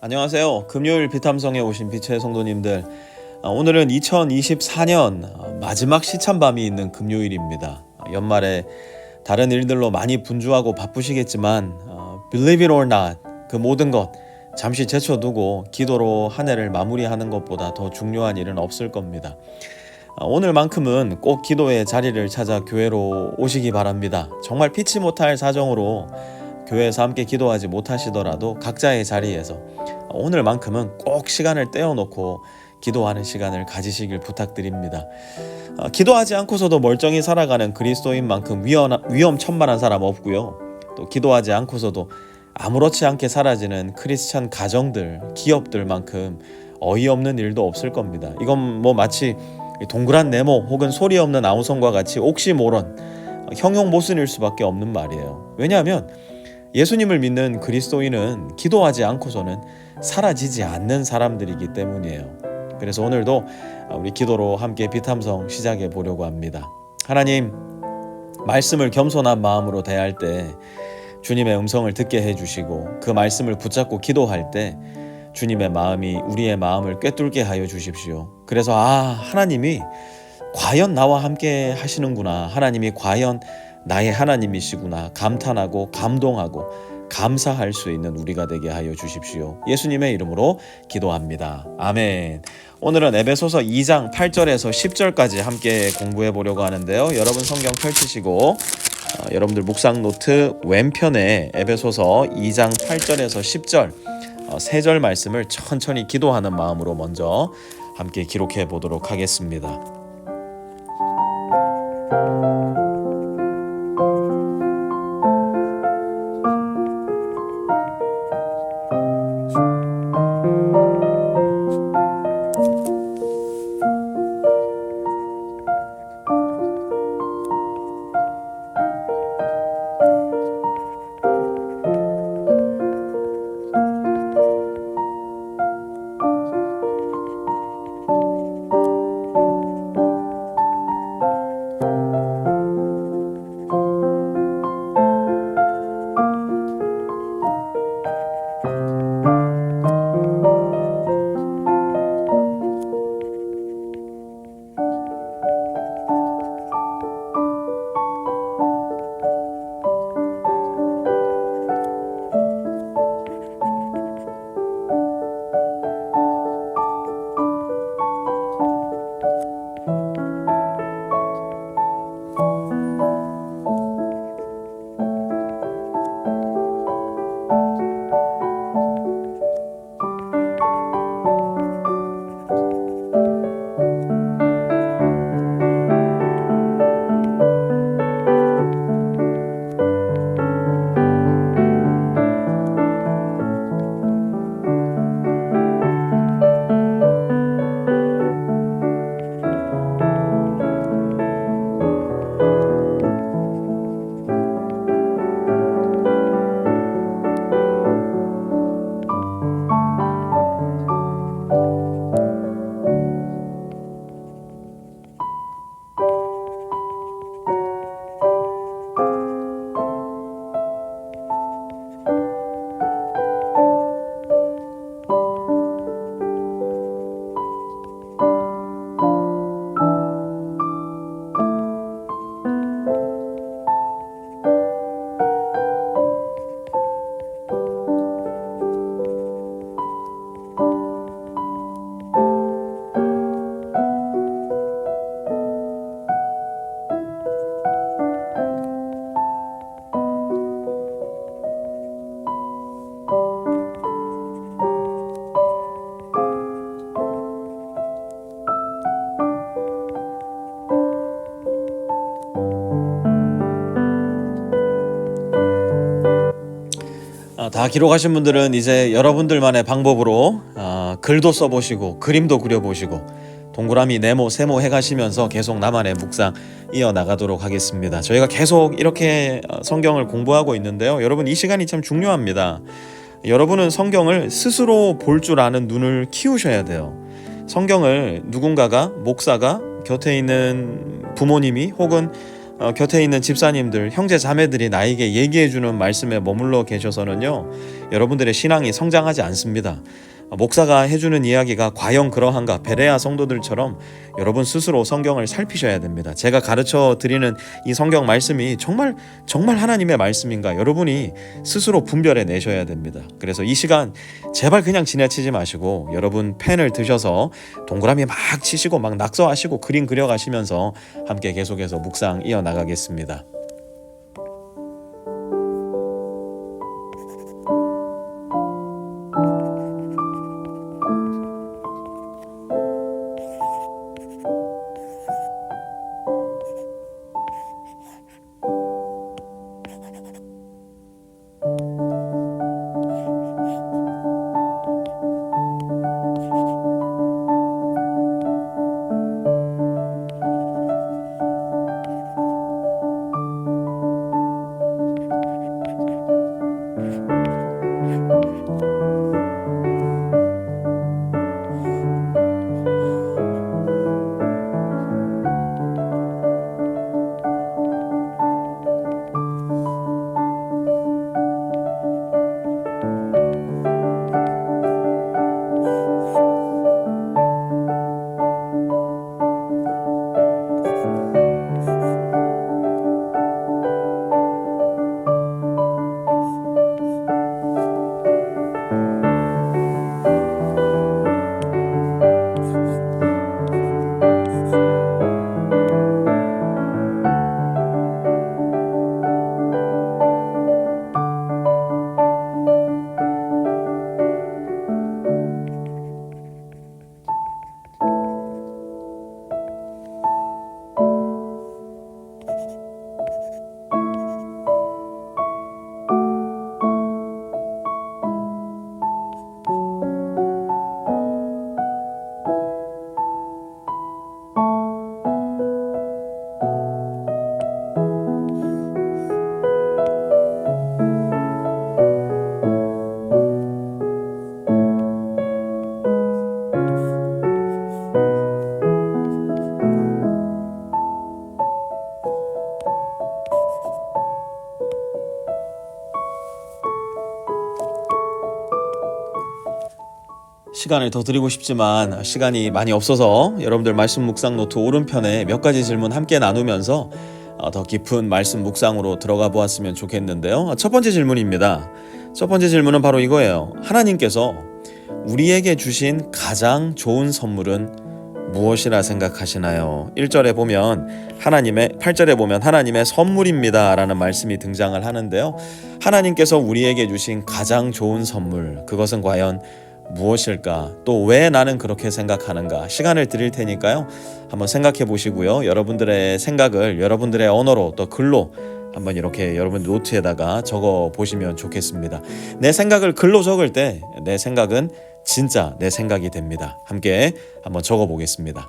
안녕하세요. 금요일 비탐성에 오신 빛의 성도님들, 오늘은 2024년 마지막 시참밤이 있는 금요일입니다. 연말에 다른 일들로 많이 분주하고 바쁘시겠지만 Believe it or not, 그 모든 것 잠시 제쳐두고 기도로 한 해를 마무리하는 것보다 더 중요한 일은 없을 겁니다. 오늘만큼은 꼭 기도의 자리를 찾아 교회로 오시기 바랍니다. 정말 피치 못할 사정으로 교회에서 함께 기도하지 못하시더라도 각자의 자리에서 오늘만큼은 꼭 시간을 떼어놓고 기도하는 시간을 가지시길 부탁드립니다. 기도하지 않고서도 멀쩡히 살아가는 그리스도인 만큼 위험천만한 사람 없고요. 또 기도하지 않고서도 아무렇지 않게 사라지는 크리스찬 가정들, 기업들만큼 어이없는 일도 없을 겁니다. 이건 마치 동그란 네모 혹은 소리 없는 아우성과 같이 옥시모론, 형용 모순일 수밖에 없는 말이에요. 왜냐하면 예수님을 믿는 그리스도인은 기도하지 않고서는 사라지지 않는 사람들이기 때문이에요. 그래서 오늘도 우리 기도로 함께 비탐성 시작해 보려고 합니다. 하나님, 말씀을 겸손한 마음으로 대할 때 주님의 음성을 듣게 해주시고 그 말씀을 붙잡고 기도할 때 주님의 마음이 우리의 마음을 꿰뚫게 하여 주십시오. 그래서 하나님이 과연 나와 함께 하시는구나, 하나님이 과연 나의 하나님이시구나 감탄하고 감동하고 감사할 수 있는 우리가 되게 하여 주십시오. 예수님의 이름으로 기도합니다. 아멘. 오늘은 에베소서 2장 8절에서 10절까지 함께 공부해 보려고 하는데요. 여러분 성경 펼치시고 여러분들 묵상 노트 왼편에 에베소서 2장 8절에서 10절 세 절 말씀을 천천히 기도하는 마음으로 먼저 함께 기록해 보도록 하겠습니다. 다 기록하신 분들은 이제 여러분들만의 방법으로 글도 써보시고 그림도 그려보시고 동그라미, 네모, 세모 해가시면서 계속 나만의 묵상 이어나가도록 하겠습니다. 저희가 계속 이렇게 성경을 공부하고 있는데요. 여러분, 이 시간이 참 중요합니다. 여러분은 성경을 스스로 볼 줄 아는 눈을 키우셔야 돼요. 성경을 누군가가, 목사가, 곁에 있는 부모님이 혹은 곁에 있는 집사님들, 형제 자매들이 나에게 얘기해주는 말씀에 머물러 계셔서는요, 여러분들의 신앙이 성장하지 않습니다. 목사가 해주는 이야기가 과연 그러한가, 베레아 성도들처럼 여러분 스스로 성경을 살피셔야 됩니다. 제가 가르쳐 드리는 이 성경 말씀이 정말 하나님의 말씀인가, 여러분이 스스로 분별해 내셔야 됩니다. 그래서 이 시간 제발 그냥 지나치지 마시고 여러분 펜을 드셔서 동그라미 막 치시고 막 낙서하시고 그림 그려가시면서 함께 계속해서 묵상 이어나가겠습니다. 시간을 더 드리고 싶지만 시간이 많이 없어서 여러분들 말씀 묵상 노트 오른편에 몇 가지 질문 함께 나누면서 더 깊은 말씀 묵상으로 들어가 보았으면 좋겠는데요. 첫 번째 질문입니다. 첫 번째 질문은 바로 이거예요. 하나님께서 우리에게 주신 가장 좋은 선물은 무엇이라 생각하시나요? 1절에 보면 8절에 보면 하나님의 선물입니다 라는 말씀이 등장을 하는데요. 하나님께서 우리에게 주신 가장 좋은 선물, 그것은 과연 무엇일까? 또 왜 나는 그렇게 생각하는가? 시간을 드릴 테니까요. 한번 생각해 보시고요. 여러분들의 생각을 여러분들의 언어로 또 글로 한번 이렇게 여러분 노트에다가 적어 보시면 좋겠습니다. 내 생각을 글로 적을 때 내 생각은 진짜 내 생각이 됩니다. 함께 한번 적어 보겠습니다.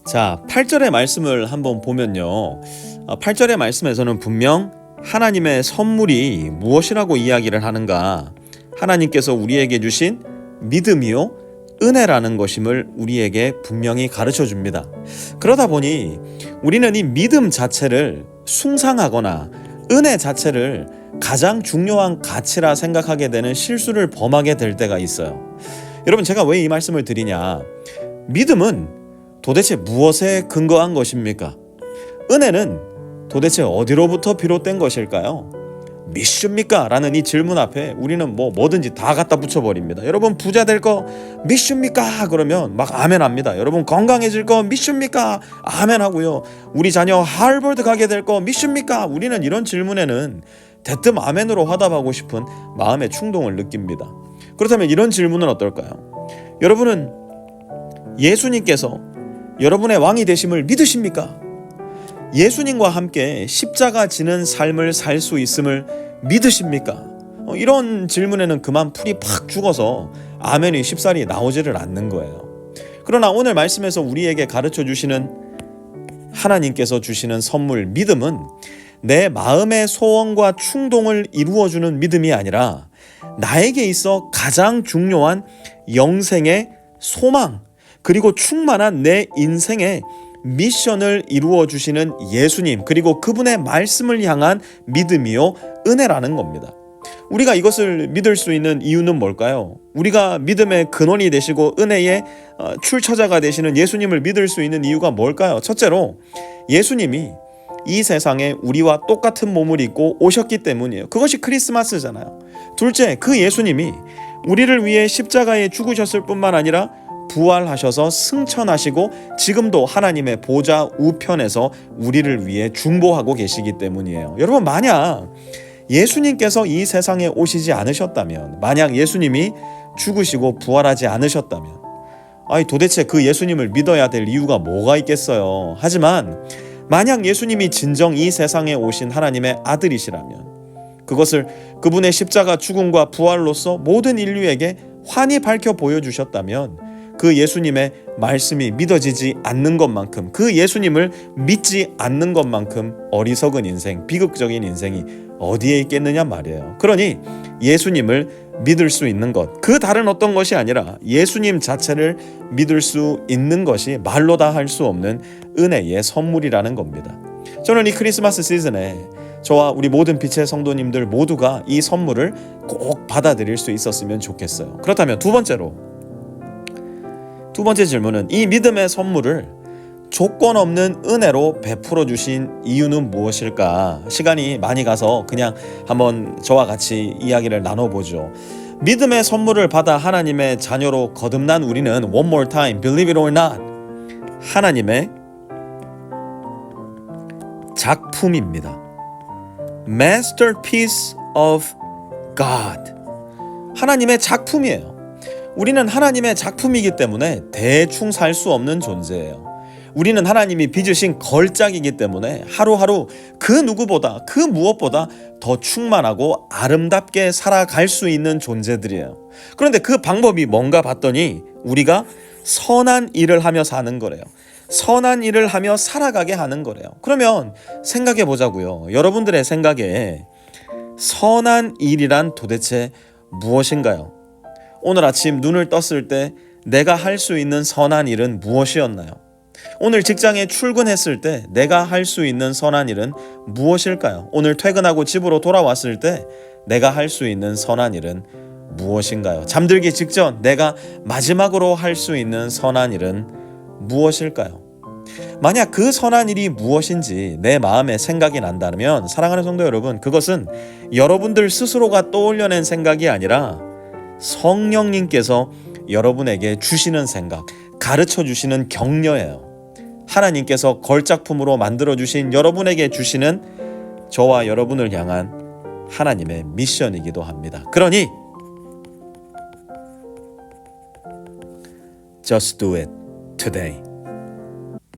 자, 8절의 말씀을 한번 보면요. 8절의 말씀에서는 분명 하나님의 선물이 무엇이라고 이야기를 하는가? 하나님께서 우리에게 주신 믿음이요 은혜라는 것임을 우리에게 분명히 가르쳐 줍니다. 그러다 보니 우리는 이 믿음 자체를 숭상하거나 은혜 자체를 가장 중요한 가치라 생각하게 되는 실수를 범하게 될 때가 있어요. 여러분, 제가 왜 이 말씀을 드리냐? 믿음은 도대체 무엇에 근거한 것입니까? 은혜는 도대체 어디로부터 비롯된 것일까요? 믿습니까? 라는 이 질문 앞에 우리는 뭐든지 다 갖다 붙여버립니다. 여러분, 부자 될 거 믿습니까? 그러면 막 아멘 합니다. 여러분, 건강해질 거 믿습니까? 아멘 하고요. 우리 자녀 하버드 가게 될 거 믿습니까? 우리는 이런 질문에는 대뜸 아멘으로 화답하고 싶은 마음의 충동을 느낍니다. 그렇다면 이런 질문은 어떨까요? 여러분은 예수님께서 여러분의 왕이 되심을 믿으십니까? 예수님과 함께 십자가 지는 삶을 살 수 있음을 믿으십니까? 이런 질문에는 그만 풀이 팍 죽어서 아멘이 쉽사리 나오지를 않는 거예요. 그러나 오늘 말씀에서 우리에게 가르쳐 주시는 하나님께서 주시는 선물 믿음은 내 마음의 소원과 충동을 이루어주는 믿음이 아니라 나에게 있어 가장 중요한 영생의 소망, 그리고 충만한 내 인생의 미션을 이루어 주시는 예수님, 그리고 그분의 말씀을 향한 믿음이요 은혜라는 겁니다. 우리가 이것을 믿을 수 있는 이유는 뭘까요? 우리가 믿음의 근원이 되시고 은혜의 출처자가 되시는 예수님을 믿을 수 있는 이유가 뭘까요? 첫째로 예수님이 이 세상에 우리와 똑같은 몸을 입고 오셨기 때문이에요. 그것이 크리스마스잖아요. 둘째, 그 예수님이 우리를 위해 십자가에 죽으셨을 뿐만 아니라 부활하셔서 승천하시고 지금도 하나님의 보좌 우편에서 우리를 위해 중보하고 계시기 때문이에요. 여러분, 만약 예수님께서 이 세상에 오시지 않으셨다면, 만약 예수님이 죽으시고 부활하지 않으셨다면, 도대체 그 예수님을 믿어야 될 이유가 뭐가 있겠어요. 하지만 만약 예수님이 진정 이 세상에 오신 하나님의 아들이시라면, 그것을 그분의 십자가 죽음과 부활로서 모든 인류에게 환히 밝혀 보여주셨다면, 그 예수님의 말씀이 믿어지지 않는 것만큼, 그 예수님을 믿지 않는 것만큼 어리석은 인생, 비극적인 인생이 어디에 있겠느냐 말이에요. 그러니 예수님을 믿을 수 있는 것, 그 다른 어떤 것이 아니라 예수님 자체를 믿을 수 있는 것이 말로 다 할 수 없는 은혜의 선물이라는 겁니다. 저는 이 크리스마스 시즌에 저와 우리 모든 빛의 성도님들 모두가 이 선물을 꼭 받아들일 수 있었으면 좋겠어요. 그렇다면 두 번째 질문은, 이 믿음의 선물을 조건 없는 은혜로 베풀어 주신 이유는 무엇일까? 시간이 많이 가서 그냥 한번 저와 같이 이야기를 나눠보죠. 믿음의 선물을 받아 하나님의 자녀로 거듭난 우리는 one more time, believe it or not, 하나님의 작품입니다. Masterpiece of God. 하나님의 작품이에요. 우리는 하나님의 작품이기 때문에 대충 살 수 없는 존재예요. 우리는 하나님이 빚으신 걸작이기 때문에 하루하루 그 누구보다, 그 무엇보다 더 충만하고 아름답게 살아갈 수 있는 존재들이에요. 그런데 그 방법이 뭔가 봤더니 우리가 선한 일을 하며 사는 거래요. 선한 일을 하며 살아가게 하는 거래요. 그러면 생각해 보자고요. 여러분들의 생각에 선한 일이란 도대체 무엇인가요? 오늘 아침 눈을 떴을 때 내가 할 수 있는 선한 일은 무엇이었나요? 오늘 직장에 출근했을 때 내가 할 수 있는 선한 일은 무엇일까요? 오늘 퇴근하고 집으로 돌아왔을 때 내가 할 수 있는 선한 일은 무엇인가요? 잠들기 직전 내가 마지막으로 할 수 있는 선한 일은 무엇일까요? 만약 그 선한 일이 무엇인지 내 마음에 생각이 난다면, 사랑하는 성도 여러분, 그것은 여러분들 스스로가 떠올려낸 생각이 아니라 성령님께서 여러분에게 주시는 생각, 가르쳐 주시는 격려예요. 하나님께서 걸작품으로 만들어 주신, 여러분에게 주시는 저와 여러분을 향한 하나님의 미션이기도 합니다. 그러니 Just do it today.